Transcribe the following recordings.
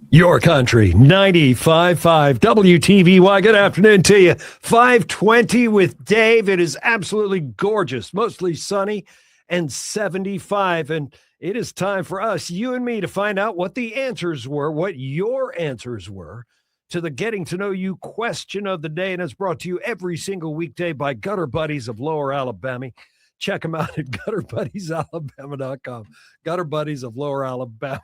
Your country, 95.5 WTVY. Good afternoon to you. 5:20 with Dave. It is absolutely gorgeous, mostly sunny and 75. And it is time for us, you and me, to find out what the answers were, what your answers were to the Getting to Know You question of the day. And it's brought to you every single weekday by Gutter Buddies of Lower Alabama. Check them out at gutterbuddiesalabama.com. Gutter Buddies of Lower Alabama.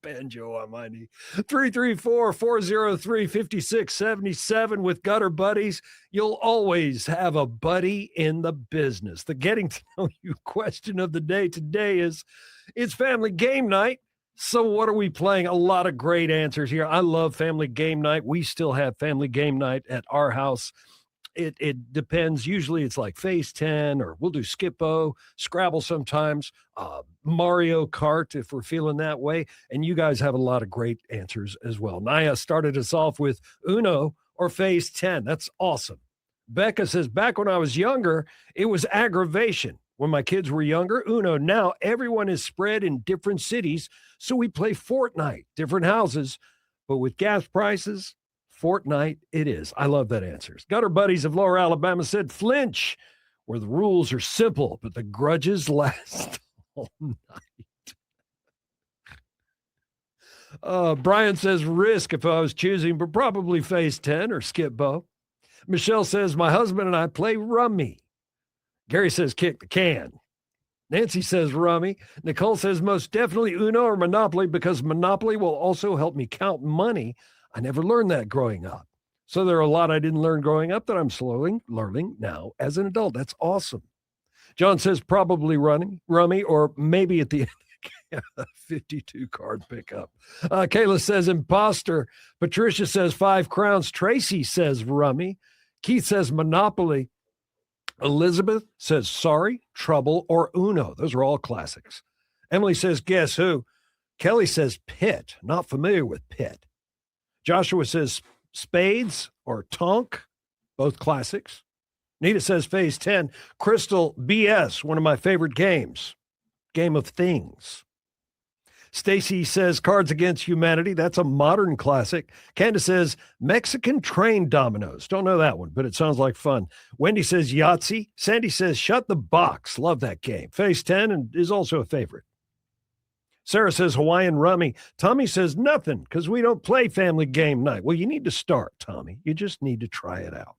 Banjo on my knee. 334-403-5677 with Gutter Buddies. You'll always have a buddy in the business. The Getting to Know You question of the day today is, it's family game night. So what are we playing? A lot of great answers here. I love family game night. We still have family game night at our house. It depends. Usually it's like Phase 10, or we'll do Skip-Bo, Scrabble sometimes, Mario Kart if we're feeling that way. And you guys have a lot of great answers as well. Naya started us off with Uno or Phase 10. That's awesome. Becca says, back when I was younger, it was aggravation. When my kids were younger, Uno. Now everyone is spread in different cities, so we play Fortnite, different houses. But with gas prices, Fortnite it is. I love that answer. Gutter Buddies of Lower Alabama said Flinch, where the rules are simple, but the grudges last all night. Brian says Risk if I was choosing, but probably Phase 10 or Skip-Bo. Michelle says, my husband and I play Rummy. Gary says Kick the Can. Nancy says Rummy. Nicole says most definitely Uno or Monopoly, because Monopoly will also help me count money. I never learned that growing up. So there are a lot I didn't learn growing up that I'm slowly learning now as an adult. That's awesome. John says probably Rummy, or maybe at the end, 52 card pickup. Kayla says Imposter. Patricia says 5 Crowns. Tracy says Rummy. Keith says Monopoly. Elizabeth says Sorry, Trouble, or Uno. Those are all classics. Emily says Guess Who. Kelly says Pit. Not familiar with Pit. Joshua says Spades or Tonk, both classics. Nita says Phase 10. Crystal, BS, one of my favorite games. Game of Things. Stacy says Cards Against Humanity. That's a modern classic. Candace says Mexican Train Dominoes. Don't know that one, but it sounds like fun. Wendy says Yahtzee. Sandy says Shut the Box. Love that game. Phase 10 and is also a favorite. Sarah says Hawaiian Rummy. Tommy says nothing because we don't play family game night. Well, you need to start, Tommy. You just need to try it out.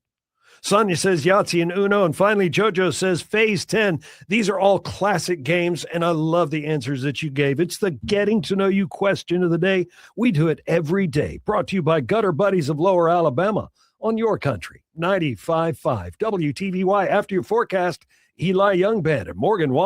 Sonia says Yahtzee and Uno. And finally, JoJo says Phase 10. These are all classic games, and I love the answers that you gave. It's the Getting to Know You question of the day. We do it every day. Brought to you by Gutter Buddies of Lower Alabama on your country. 95.5 WTVY. After your forecast, Eli Youngband and Morgan Wallen.